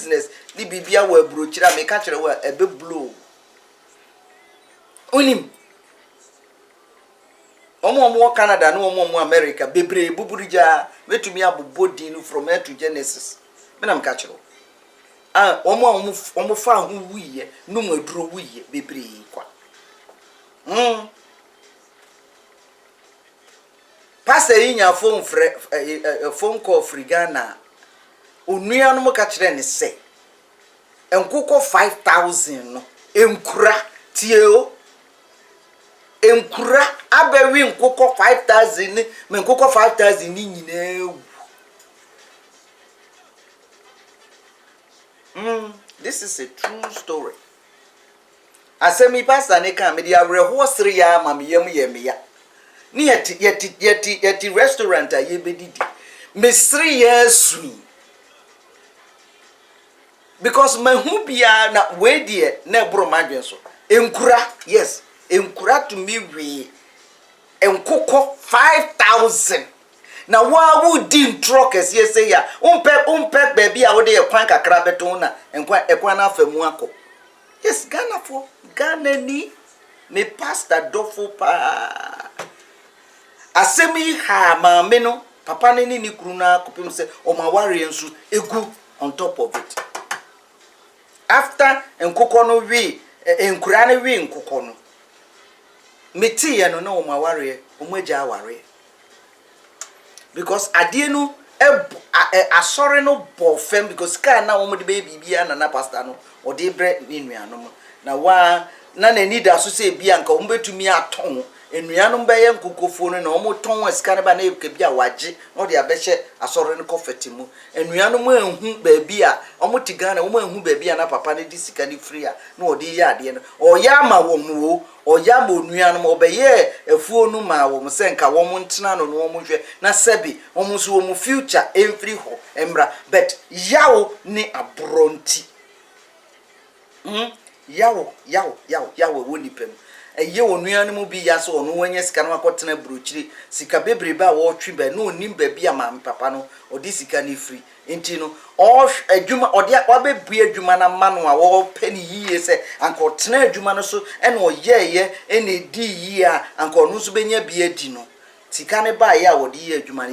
business ni bibia wa brochira me ka kire wa ebe blow onim omo Canada no omo America bebre buburija metumi abobodi no from A to Genesis me na me ka kire omo fa ho wuye no maduro wuye bebre kwa Pastor yinya phone call free Ghana onua no ka kire ne se enkoko 5000 no enkura tieo enkura abewi enkoko 5000 me enkoko 5000 ni nyina this is a true story. Asemi pastor ne kan me dia reho sere ya mamiyam yemia ni yeti restaurant a yebedidi me sere ya sui because mahu bia na we die na bro madwen so enkura yes enkura to me we enkoko 5000 na wa wudi truck as ye say ya umpe baby a wo de kwan kakra beto na ekwan na afamu akọ yes Ghana ni me pastor dofo pa asemi ha ma me no papa ni kuru na kopim se o ma ware ensu egu on top of it after enkoko no wi enkura na wi enkoko no meti ye no na o ma ware o ma ja ware because adie no asore no bo fem because ka na o mo de baby na pastor no o de bre ni nuanom na wa na need aso se bia nka o betumi aton enuanom be ye nkokofo no na o mo ton asika ne ba na eka bia waje no de abehye asore no kofeti mu enuanom anhu ba bia o mo tigana o mo anhu ba bia na papa ne di sika ni free a na o de ye ade no o ya ma wo mu o ya ma onuanom o be ye afuo nu ma wo mo se nka wo mo ntena no no mo hwe na sebi o mo so wo mo future every ho emra but yawo ni abronti yawo woni pem eye onuanom bi ya so onu wanya sika no akotena brochiri sika bebrebe a wo twi ba no onim ba bia ma papa no odi sika ni free enti no o adwuma odi wabebu adwuma na ma no a wo pani yiye se anko tena adwuma no so ene oyeye ene di yi a anko no so benya bia di no sika ne ba ya wo di yi adwuma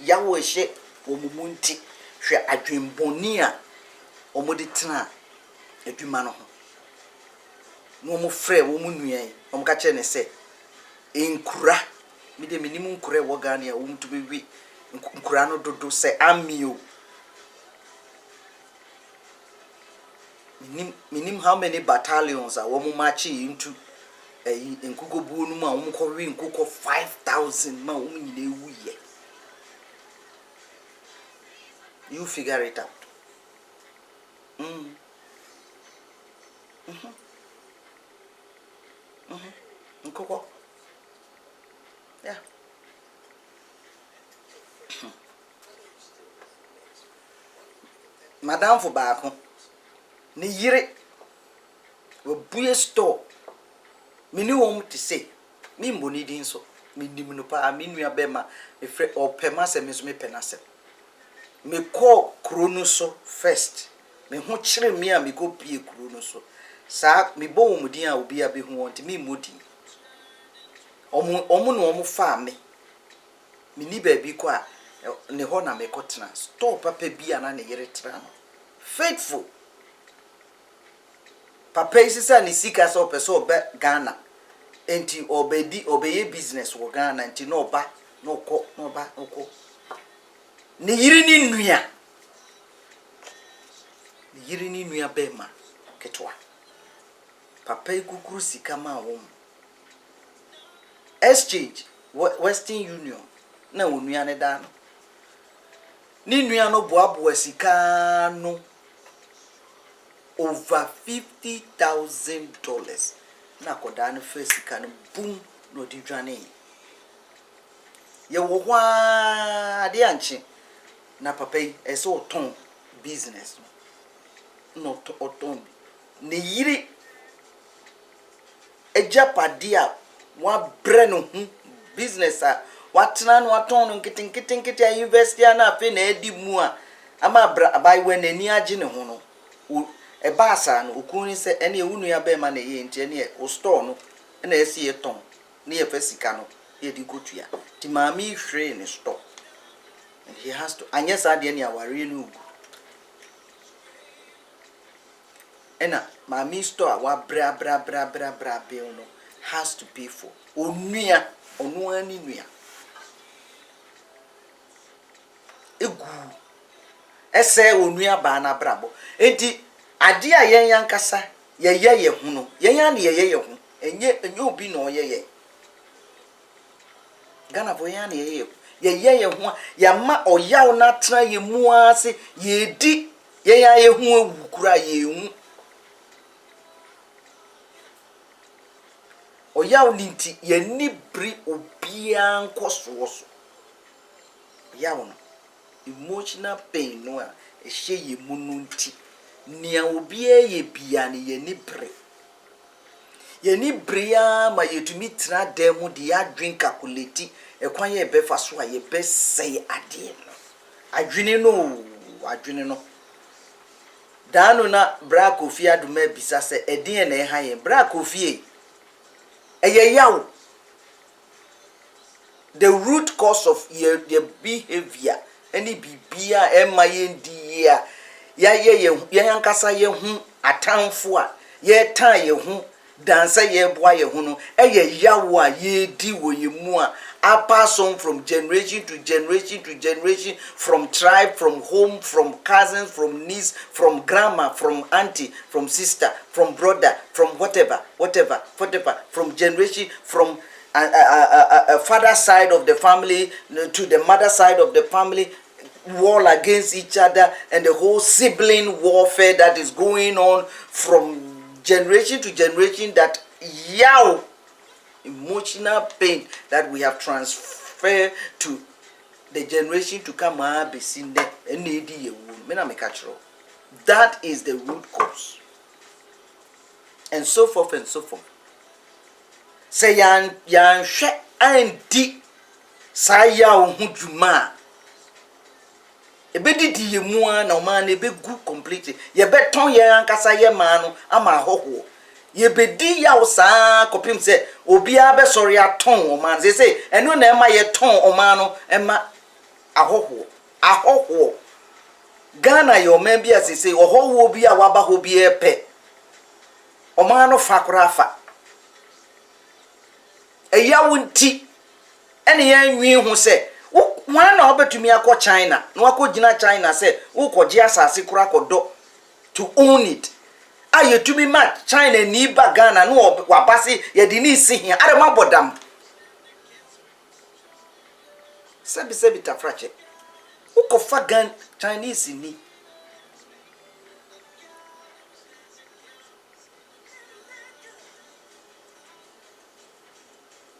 yawo ehye omumunti hwe adwemboni a omodi tena adwuma no ho no mo frɛ wo mu nuan o mo ka kye ne se enkura mi de minim nkura wo Ghana ya wo mtu bewi nkura no dodo se amio minim how many battalions a wo mo march into enkukobuo no mu a wo mo kɔwe nkuko 5000 ma wo nyine ewu ye you figure it out nkoko yeah madam for baako ni yire obuye store mini won ti say mi mboni din so mi nim no pa mi nua bema me fre opema se me so me penase me ko krono so first me ho kire mi a me go pie krono so sa me bo wo mudin a obi a be hu won ti mi modi omu no omu fa me ni baabi ko a ne ho na me kotena store papa bi ana ne yere tra no faithful papa isisa ni sika so peso be Ghana enti obeye business wo Ghana enti no ba no ko ne yiri ni nua be ma ketwa papa ikukuru sika ma wo exchange Western Union na onua ne da no ni nua no boaboa sika no over $50,000 na koda no first sika no boom no di dwane ye wo hwa ade anche na papa yi eso ton business no to oton ne yiri ejapadia wa breno business a watena no aton no nkitinkiti a university na afi na edi mu a ama bra abai when ani age ne ho no e ba asa no okunu se ene e wunu ya be ma na ye nti ene o store no na esi e ton na ye fa sika no ye di kotua ti maami hwe ne store and he has to anyesa de ne aware no ugu ena maami store wa bra bill no has to pay for onua onu ani nua egu ese onua ba na brabo enti ade a yen yankasa ye hu no yen ya ne ye hu enye obi no ye Ghana bo yan ye hu ya ma oyaw na tra ye mu ase ye di ye ya ye hu ewu kura ye hu oyaw ninti ye ni bri obia nkoso so yaw no emotional pain no a ehye ye mu no nti nia obia ye bia ne ye ni bri ye bria ma yetumi tra dem de ya drink calculate ekwan ye be fa so a ye be say ade no adwene no dano na bra kofi aduma bisa se eden na ha ye bra kofi eye yaw the root cause of your behavior any bibia ema ye ndi ya yankasa ye hu atamfo a ye tan ye hu dansa ye boa ye hu no eye yawo a ye di wo ye mu a pass on from generation to generation to generation, from tribe, from home, from cousins, from niece, from grandma, from auntie, from sister, from brother, from whatever, from generation, from father side of the family to the mother side of the family, war against each other, and the whole sibling warfare that is going on from generation to generation, that emotional pain that we have transferred to the generation to come up in the that is the root cause, and so forth and so forth. Say yan she andi saya ohuduma ebedi di yemu na o man ebegu completely ye beton ye ankasa ye man no ama hoho ye bedi ya osa kopim se obi abe sori aton o man say eno na ema ye ton o man no ema ahoho Ghana yo man bia say ohoho obi a waba ho bi epe o man no fakora fa eya wonti ene ya nwi hu se wan na obetumi akọ China na wakọ China se ukoje asase kura kodo to own it ayetumi ma China ni ba Ghana no wabase ye di ni si hia adema bodam sebi tafrache ukofa gan Chinese ni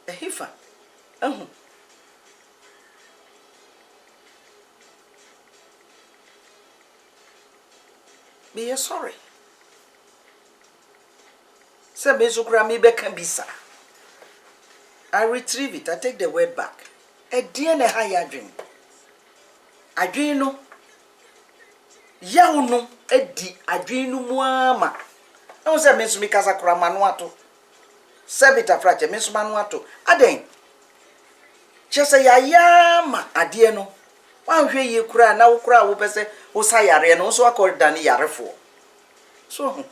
ehifa be sorry. Say me sukura me be can bisa. I retrieve it. I take the word back. E die na ha ya dwen. Adwen no. Yawo no edi adwen no mu ama. Na say me so me kasa kura manu ato. Sebita frache me so manu ato. Aden. Chese ya yama ade no. Wanhwe ye kura na wo kura wo pese wo sa yare no so akorda ni yarefo. So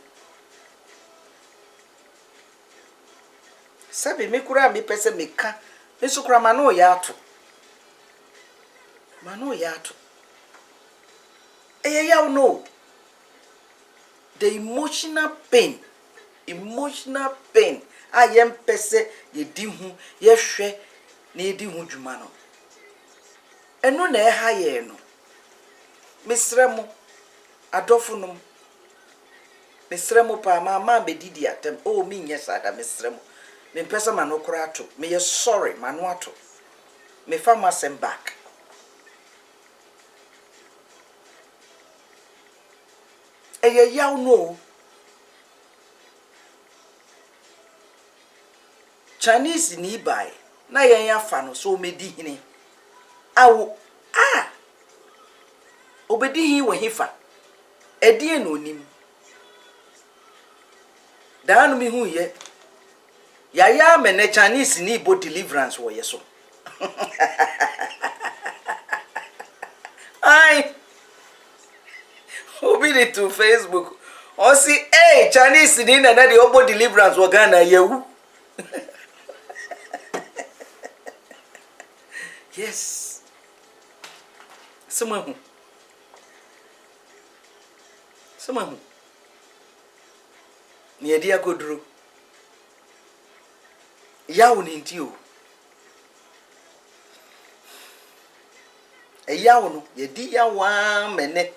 sabi me kura me pese me ka me so kura manu ya ato. You know the emotional pain I am pese ye di hu ye hwe na ye di hu dwuma no eno na e ha ye no mesremo adofunum mesremo pa ma be didi atem o mi nyesa da mesremo me pese manu kura ato me ye sorry manu ato me fa masem back. You know Chinese ni buy na ya fa no so me di hini awo obedi hi wo hifa edie no nim daanu mi hu ye ya me ne Chinese ni bo deliverance wo ye so ai obi ni to Facebook o si Chinese ni na de obo deliverance wo Ghana yewu yes someone ni edi akoduro yawo ni nti o yawo no yedi yawo amene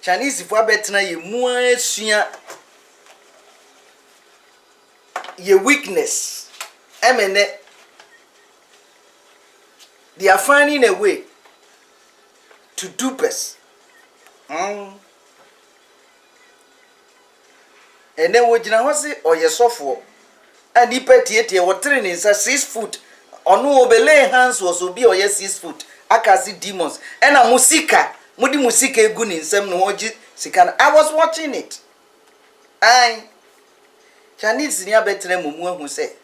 Chinese fo abetena ye mu asua ye weakness emene they are finding a way to dupe us. And then we jina hosi oyesofo and he petiete what training is 6 foot or no obele hands was obi or 6 foot akasi demons and a musika mudi musika eguni nsem no hoji sikana. I was watching it. Chinese ni abetre mumu ahu se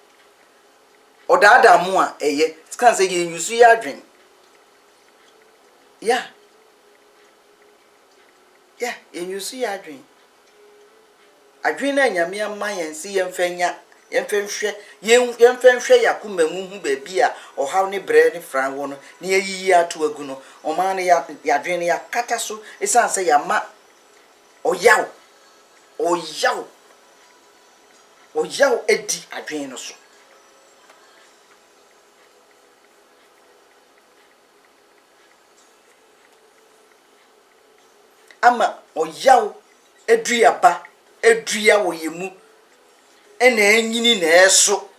odada mu a eye scan say ye yusu ya adwen yeah ye yusu ya adwen na nyame ama yen si yemfanya yemfenhwe yemfenhwe yakoma mu hu ba bia ohaw ne bre ne fran wo no ne yiyi ato agu no o ma ne ya adwen ya kata so esan say ya ma oyaw edi adwen no so ama oyaw eduaba edua wo yemu ena anyini na eso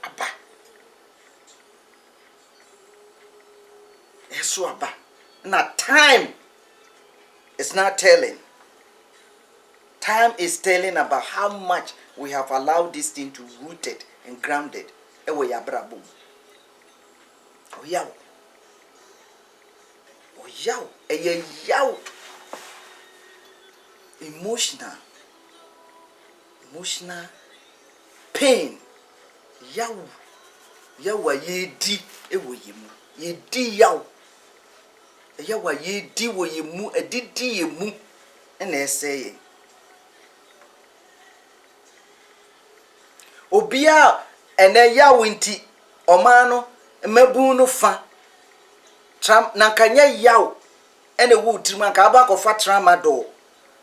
aba na time is not telling. Time is telling about how much we have allowed this thing to rooted and grounded ewe ya brabo oyaw yaw emotional pain yaw yedi ewo yemu yedi yaw yedi wo yemu edidi yemu na eseye obia ene yaw nti omano mabu no fa tram na kanya yaw ene wo tirima ka aba ko fa tramadol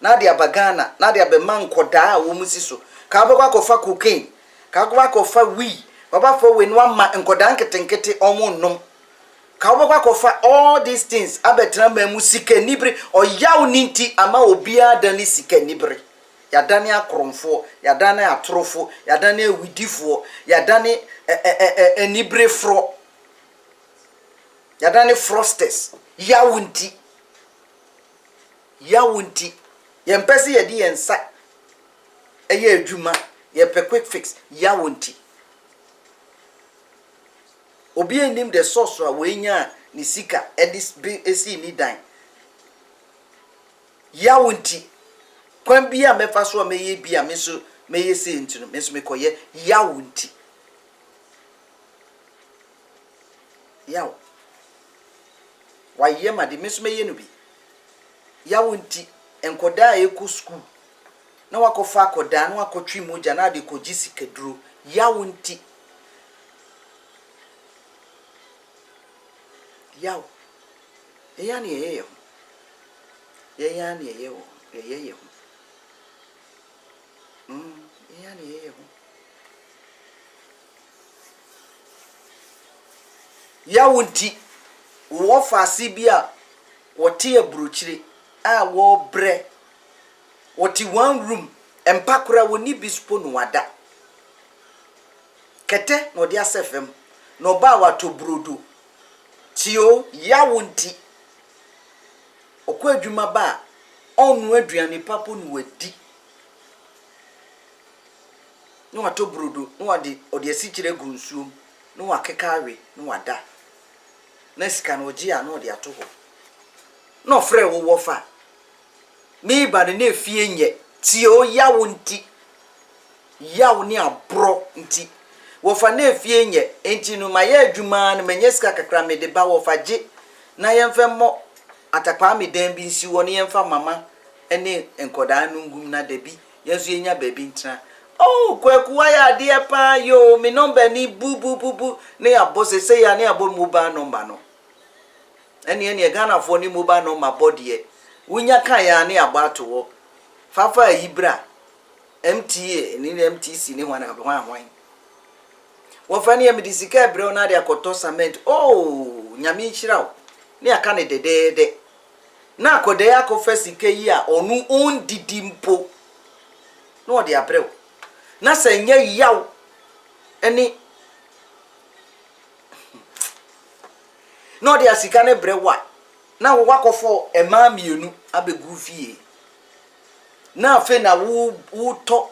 na de abagana na de abeman koda wo musiso ka aba ko fa cocaine ka aba ko fa wi baba fo we no ama nkoda nketenkete omonnom ka aba ko fa all these things abetra ma musika nibre o yaw ninti ama obia dani sika nibre yadane akromfo yadane atrofo yadane widifo yadane enibre fro yadane frosters yawunti yempesi yedi yensa eye adwuma yepe quick fix yawunti obi enim the source a wenya ni sika edis esi ni dan yawunti kwan bia mefa so meye bia meso meye se ntino meso mekoye yawunti yaw waye ma de meso meye no bi yawunti enkoda eku school na wakofa akoda na wakotwi moja na de koji sikaduro yawunti yaw eyani eyeyo eyeyo yani eyeyo yawunti wo fasi bia wote abrochire a wo bre wote one room empakura woni bispo no wada kete no dia sefem no ba wato brodo tio yawunti okwa adwuma ba onu aduane papo no wadi no wato brodo no wade odi asikyire gunsuom no wakeka awe no wada na sika no ogia no odi ato ho no frɛ wo wɔfa me ba ne na fie nye tie o yawo nti yawo ni abro nti wɔfa na fie nye enti no ma ya adwuma na manya sika kakra me de ba wɔfa gye na yɛmfa mmɔ atakwa me dan bi nsi wɔ ne yɛmfa mama ene enkoda no ngum na da bi yɛnso yɛnya ba bi ntra oh kwaku ya ade pa yo me number ni bu ne ya boss say ya ne abo mobile number no ene Ghana fo ni mobile number body wunya kan ya ne abato wo fafa yibra MTA ni MTC ni hwana hwan wo fa ne ya medisika bre na de akoto cement oh nyame nhyira ne aka ne dedede na akode ya ko fasika yi a onu on didi mpo no de abrɛ na senya yaw eni no de asika ne brewa na wo wakofo ema mienu abegu fie na afe na wo to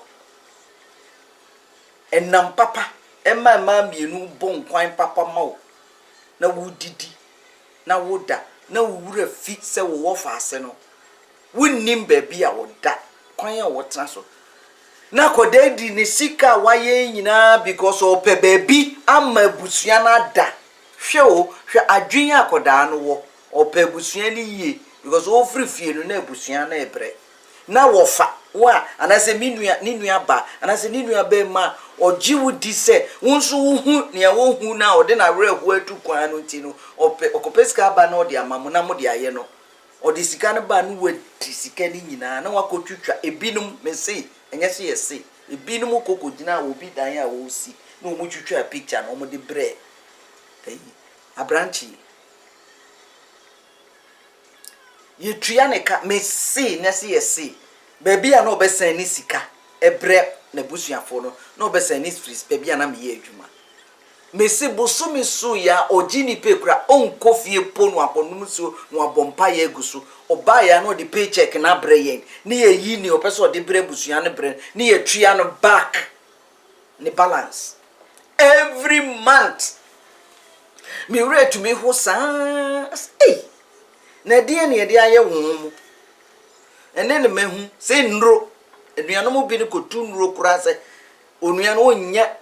enam papa ema mienu bon kwan papa ma na wo didi na wo da na wo wura fi se wo wofa ase no wonnim ba bia wo da kwan ya wo tra so na kodedi ni sika waye nyina because ope baby ama busua na da hwe o hwe adwen akoda no wo ope busua ni yie because o free fie no na busua na ebre na wofa wa anase ni nua ba anase ni nua ba ma oji wudi se wonso hu ne wo hu na ode na were hu atu kwan no nti no ope okopesika ba na ode amamu na mo de aye no ode sika no ba no wadi sika ni nyina na wakotwitwa ebinum mesi enyese yesi ebinum kokogina obi dan a wo si na omo twitwa picture na omo de bre abranchi yetua ne ka mesi nese yesi baby a no obesen ni sika ebre na busuafo no na obesen ni freeze baby a na me ye adwuma mesi bosumi so ya ogini pekura onkofie ponu akonum so no abompa ya eguso oba ya no de paycheck na bre yen ni ye yi ni opeso de bre busua ne bre ni ye tua no back ni balance every month me rate me ho sans na de ne de aye won ene ne mehu se nro anuanom bi ne kotu nro kura se onua no onya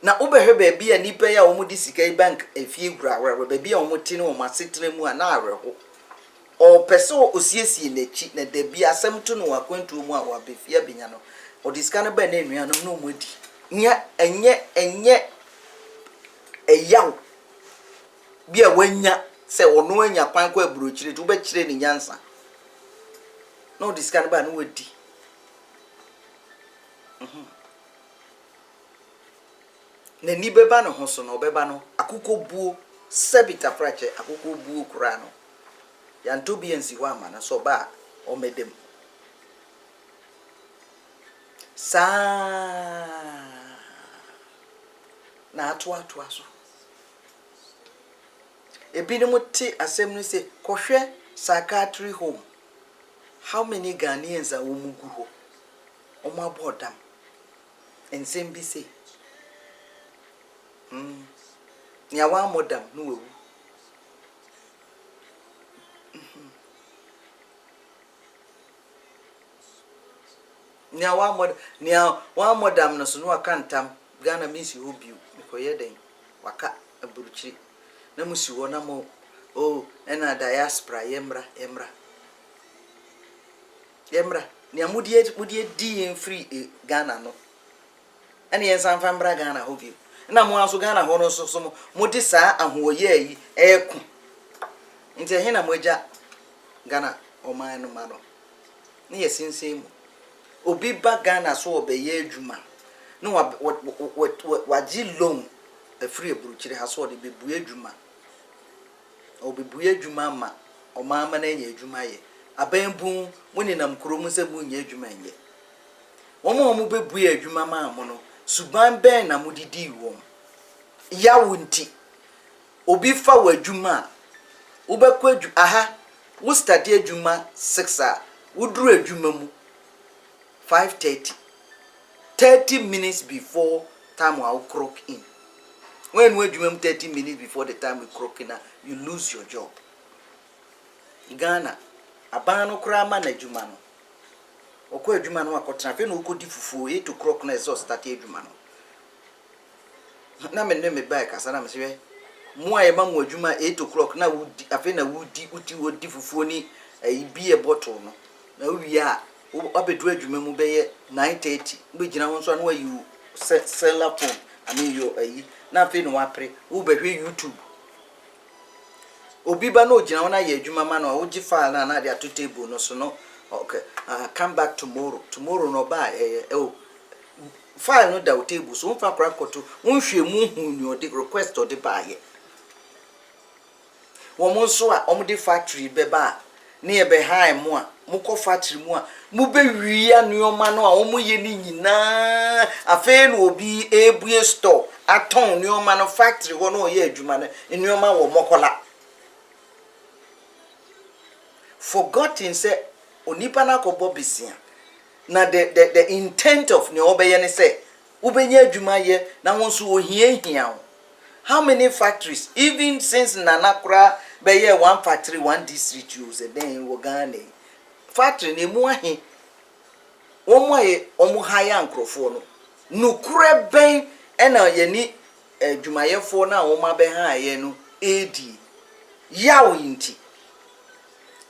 na ubehwe baby a nipa ya omo di sika bank efie gura wura baby a omo ti ne omo asetre mu a na areho o peso osiesie nechi na dabi asem to no akwantu mu a wa befia benya no o di sika ne ba na enua no no omo di nya enye eyaw bi a wanya se ono anya kwan kwa burochire to ba chire ni nyansa no di sika ne ba no wadi na ni beba no hoso no beba no akukọ buo sebita frache akukọ buo kura no ya ntobi ensi ho ama na so ba o medem sa na atu aso ebi ne muti asem no se kohwe psychiatry home how many Ghanaians are omugu ho omo abodam ensem bi se ni awa modam no wewu ni awa modam no so no akantam Ghana misi hobiu mikoye den waka aburuchi na musi wo na mo oh ena diaspora yemra ni amudie di en free Ghana no ene yensan fambra Ghana hobiu na mo aso Ghana ho no so mo di saa ahoye yi eku nti he na mo agya Ghana o man no ma no ne yesinsen mu obi ba Ghana so obeye adwuma no waji loan free buruchire ha so de bebu adwuma obebu adwuma ma o mama na nya adwuma ye abanbu woni nam kromu se bu nya adwuma ye wo bebu adwuma ma mo no suban ben na mudidi wo yawo nti obi fa wadwuma ubekọ adwu aha wo start adwuma 6 a wuduru adwuma mu 5:30 30 minutes before time I will clock in when we adwuma mu 30 minutes before the time we clock in you lose your job Ghana aban no kura ma na adwuma no okọ adwuma no akọtena fe na okodi fufuo 8 o'clock na eso start adwuma no na me ne me bai kasa na me se mo aye ma mo adwuma 8 o'clock na wudi afe na wodi fufuo ni bi e bottle no na wi a obedu adwuma mu beye 9:30 be gina ho so na wayi cell phone yo ayi na afe no apre wo behwe YouTube obi ba no gina ho na ye adwuma ma no wo gi file na de ato table no so no okay come back tomorrow no ba file no da o table so mfa kra koto nhwe mu hu ni o de request o de ba ye wo mo so a o de factory be ba na ye be high mu a mo ko factory mu a mu be wiya nuoma no a o mo ye ni nyina afa no obi ebue store aton nuoma no factory wo no ye adwuma no nuoma wo mokola forgotten say onipa na kobo bisia na the intent of ne obeye ne say ubenya adwuma ye na wonso ohia how many factories even since nanakura beye one factory one district use then wo Ghana factory ne mu ahe omo haya nkrofo no nukure ben ena ye ni adwumayefo na wo ma be ha ye no edi yawo inti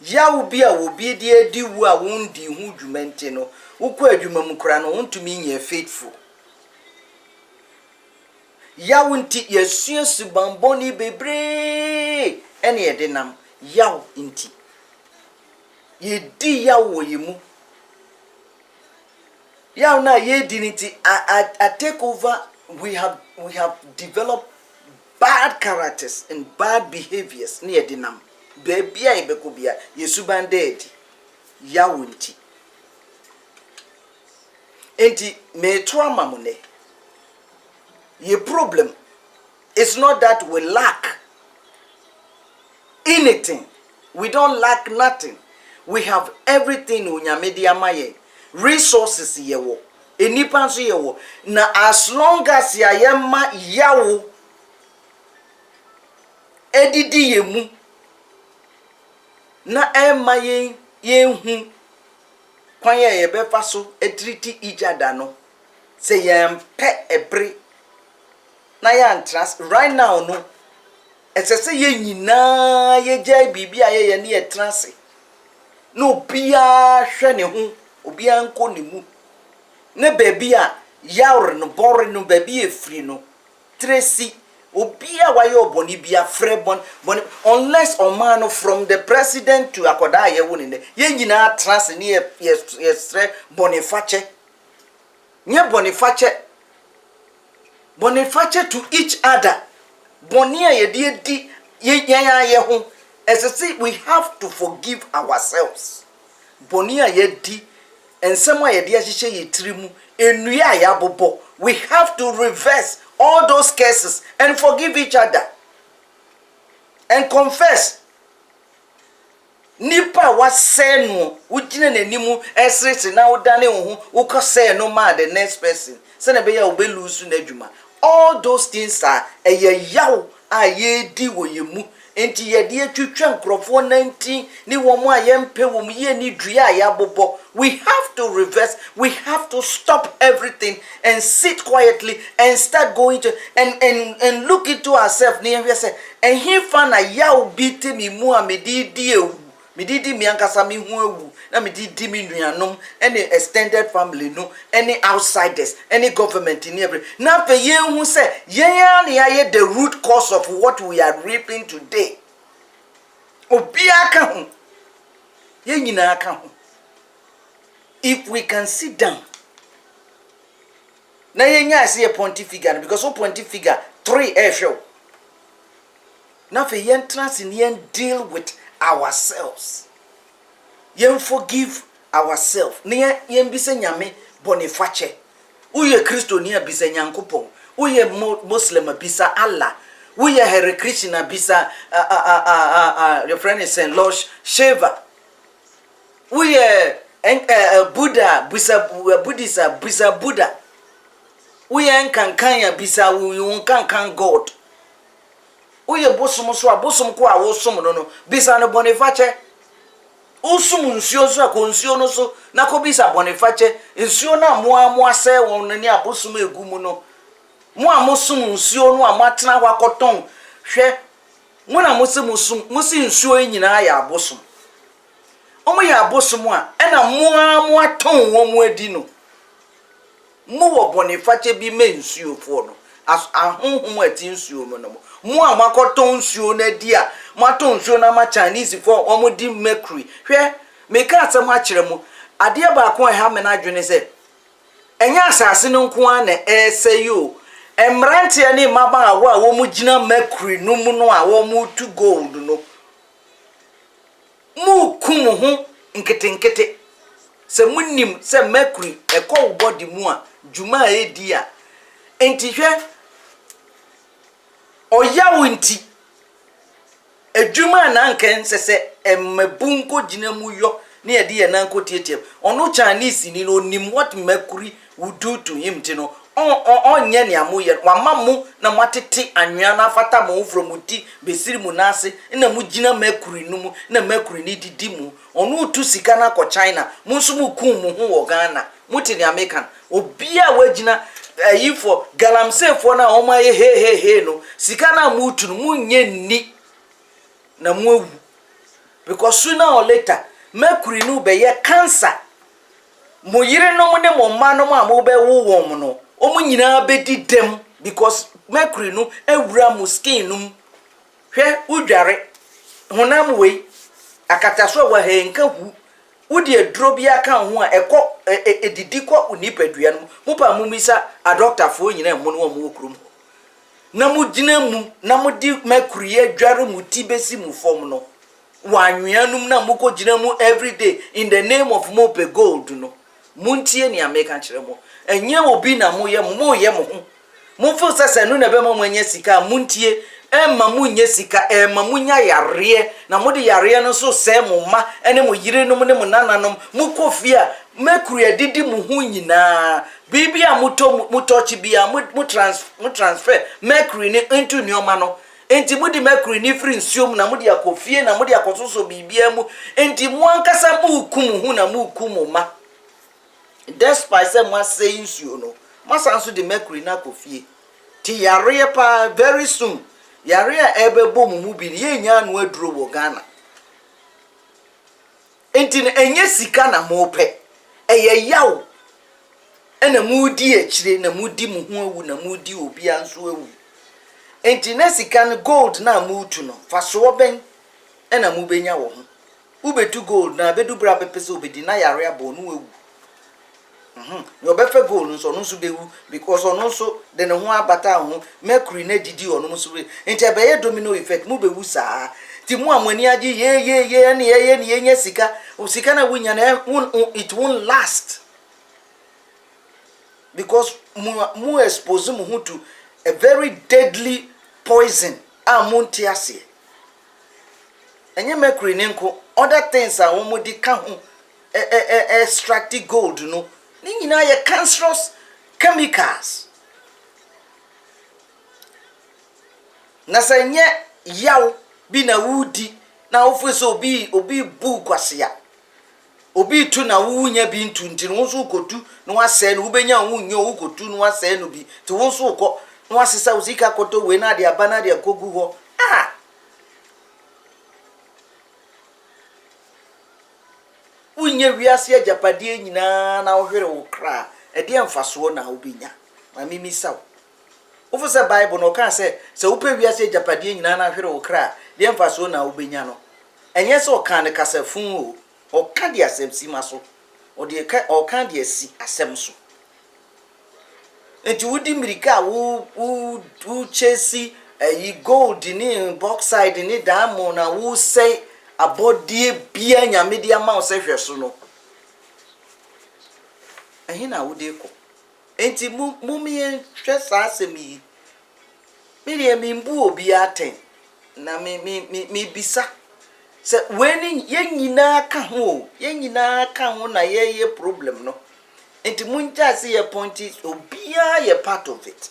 yawo bi a wo bi de adi wu a wondi hu dwumante no wokọ adwuma mu kra no wontumi nye faithful yawo nti yesuasu bamboni bebre ene ye de nam yawo nti ye di yawo yemu yawo na ye di nti I take over we have developed bad characters and bad behaviors ne ye de nam bebia ibekobia yesu bandedi yawo nti enti me to amamune ye problem is not that we lack anything. We don't lack nothing. We have everything unyamedi amaye resources yewo enipa so yewo na as long as ya yema yawo edidi yemu na ema yenhu kwan ye befa so etriti ijada no say yempe ebre na ya trust right now no esese ye nyina ye jai bibia ye ne ye trance no bia hwe ne ho obia nko ne mu ne bebia yawre no bore no bebi efri no tresi obia wa ye oboni bia frebon bon unless o man from the president to akoda ye woni ne ye nyina trance ne ye stre boniface nye boniface to each other bonia ye di ye ho esese we have to forgive ourselves bonia ye di ensemo ye di ahihye ye trimu enua ya bobo we have to reverse all those cases and forgive each other and confess nipa wase no ugine nanimu esrese na udane ho ukose no ma the next person se na be ya obelusu na adwuma all those things are yaw ayedi woyemu enti ye de atwitwa nkrofo 19 ni wo mu ayempe wo mu ye ni dua ya bobo we have to reverse we have to stop everything and sit quietly and start going to and look into ourselves near we say and he fan a yaw biti mi mu amedidi ewu medidi mi ankasa mi hu ewu na medidi mi nuanom any extended family no any outsiders any government in every na fe ye hu say yen na ye the root cause of what we are reaping today obi aka hu ye nyina aka hu if we can sit down na ye nya say pontifica because o pontifica 3 show na fe yen trans in yen deal with ourselves yen forgive ourselves ne yen bi se nyame boniface uye kristo ni abisa nyankopon uye muslim abisa Allah uye Hare Krishna abisa your friend is Saint Lord Shiva uye Buddha bisa Buddhisa bisa Buddha uye nkankanya bisa unkankan God uye bosom so abosom ko awosom no bisa no boniface usum nsuo so akonsuo no so na kobisa bonifache nsuo na mo ase won ni abosum egumu no mo amosum nsuo no amatena kwakoton hwe mo na musi nsuo nyina ya abosum omo ya abosum a na mo aton wo mo adi no mo wo bonifache bi me nsuo fo no ahonhom ati nsuo mo amakoton nsuo na di a maton nsuo na ma Chinese fo omo di mercury hwe me ka atsam a kire mo ade ba ko ha me na adwene se enya asase no nko a na eseyo emrante ne maba awo a wo mu gina mercury no mu no a wo mu to gold no mu kum ho nkete se munnim se mercury ekọ body mu a juma edi a enti hwe oyawo nti ejuma na nkan sese emmebunko gina mu yo ne yede ye na nko tietie ono Chinese ni no nim what mercury would do to him tino onye ne amoye wamamu na matete anwea na afata mo from ti besiri mu nase na mu gina mercury no mu na mercury ni didi mu ono tu sika na ko China mu nso mu kun mu ho wo Ghana muti ne American obia wagina ayifo galamsefo na omaye he no sika na mu tu no mu nye ni na mu ewu because sooner or later mercury no be ye cancer mo yire no mo ne mo ma no ma mo be wo wo no omo nyina bedi dem because mercury no ewura mo skin no hwe udware honam we akataso wa he nka hu udi edro bia kan ho a ekọ edidi kọ unipadua no mo pa mo misa a doctor fo nyina mo no mo okurum na mo gina mu na mo di mercury adware mu ti besi mu form no wanwianum na mo ko gina mu every day in the name of mope gold no muntie ni American kire mo enye obi na mo ye mo ho mo fo sese no na be mo anya sika muntie emma munye sika emma munya yare na mo de yare no so se mo ma ene mo yire no mo ne mo nananom mo kofia mercury adidi mo hu nyina bibia mo touch bia mo transfer mercury ni into nyoma no enti mo di mercury ni free nsuom na mo di akofie na mo di akososo bibia mu enti mo ankasa mo kum hu na mo kum ma despite say mo say nsuo no masanso di mercury na akofie ti yare pa very soon yare a ebebo mu bi ye nya no aduro wo Ghana enti enye sika na mo pe eye yawo ena mu di akire na mu di mu ho awu na mu di obi anso awu enti na sika no gold na mu tu no faso ben ena mu benya wo ho ubetu gold na bedu bra pepese obedi na yare abo no awu yo befe gold nso no so bewu because ono so de ne ho abata ho mercury na didi ono so we enti abeye domino effect mu bewu saa ti mu amani agi ye ne ye nya sika o sika na wunya na it won't last because mu expose mu hu to a very deadly poison amontiase enye mercury ne nko other things a wo mu di ka ho extract gold no ni nyina ye cancerous chemicals na senye yaw bi na wudi na ofuso obi bu kwasia obi tu na wunya bi ntunti no so kotu no wase no ubenya wunyo ukotu no wase no bi ti won so ko no wasesa usika koto we na dia bana dia kogu ho unye wiase ajapadie nyina na ohwere wo kra e de emfaso na obinya ma mimi saw ofo se bible no kan se upe wiase ajapadie nyina na ohwere wo kra de emfaso na obinya no enye se o kan ne kasafun o kan de asem si maso o de ka o kan de si asem so enti wudi mirika wo chesi yi gold ni bauxite ni diamond na wo say abodie bia nyame dia ma osehwe so no ehina wode ko enti mumie hwe sa asemi mi mbu obi aten na mi bisa se weni yenyina ka ho na ye problem no enti munja se ye point is obia ye part of it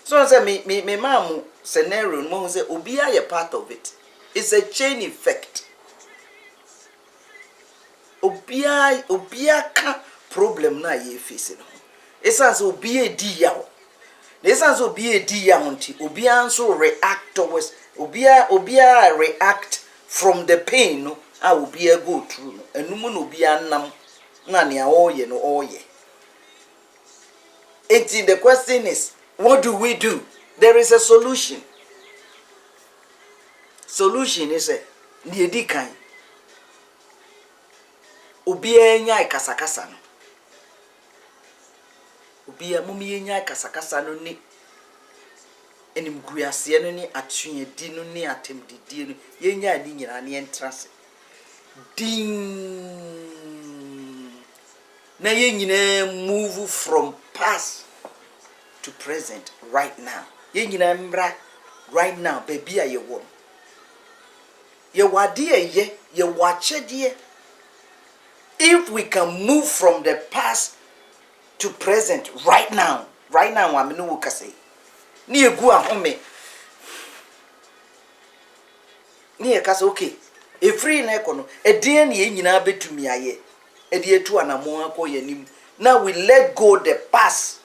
so say me mamu scenario mo say obia ye part of it. It's a chain effect. obia ka problem na ye face no esan so obia di yawo esan so obia di yawo nti obia nso react towards obia react from the pain no a obia go through no enum no obia nam na ne oye no oye. The question is, what do we do? There is a solution. Solution is a niedi kan obia nya kasakasa no obia mumi nya kasakasa no ni enim guase no ni atuedi no ni atemdidie no yenya ni nyina ne entrase din na yenyina move from past to present right now. Yenyina mbra right now baby a yewo ye wade ye wachede. If we can move from the past to present right now am no wo kase ni egu ahome ni e kase okay e free na ekono e den na yenyina betumi aye e de etu anamo akoye nim. Now we let go the past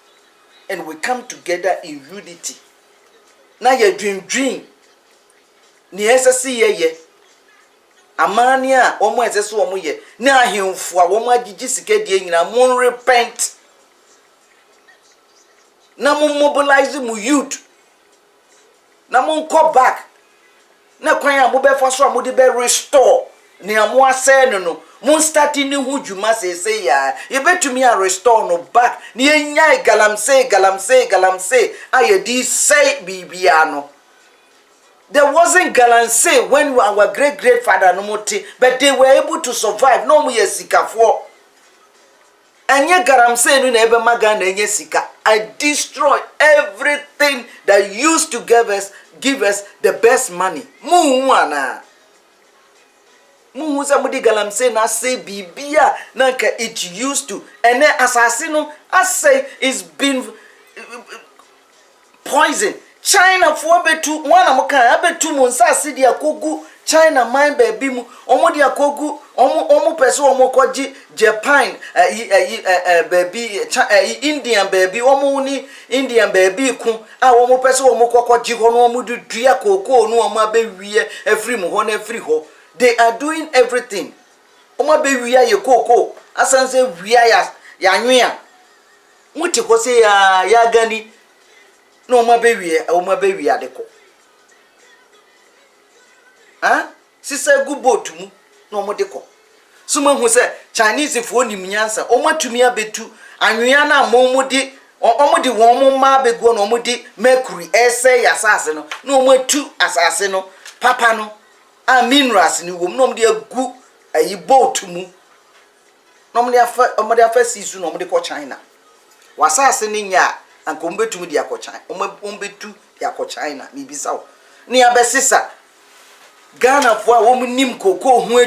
and we come together in unity. Now ye dream ni esese ye amania omo esese omo ye na ahemfo a omo agigi sikadie nyina mon repent na mon mobilize mu youth na mon go back na kwan a mo be fa so a mo de be restore ni amo ase no mon starting ni hu djuma say ya ye betumi a restore no back ni enyai galamse ayedi say bibia no. There wasn't galamse when our great father no moti, but they were able to survive. No mo yesikafo anye galamse no na ebe maga na enye sika. I destroy everything that used to give us the best money. Mu ana Muhuza mudi galamse na say bibia nanka it used to, and then assassino I say it's been poison. China for betu wana muka abetu monsa sidi akogu China mind baby mu omo di akogu omo peso omo koji Japan baby Indian baby omo ni Indian baby ku a omo peso omo kokoji ho no omo dua koko no omo abewie every mu ho na every ho. They are doing everything. Oma be wia ye koko asanse wia ya nwea muti ko se ya gani no oma be wia de ko sisa gu boat mu no omo de ko suma hu se Chinese fo nim nyansa oma tumi abetu anwea na omo de won mo ma be go no omo de mercury ese ya asase no omo tu asase no papa no minerals ni wom no mde agu ayi boat mu no mde afa sisu no mde ko China wasase ni nya anko mbetumi dia ko China ombetu dia ko China ni bisawo ni abesisa Ghana fo a wom nim koko hu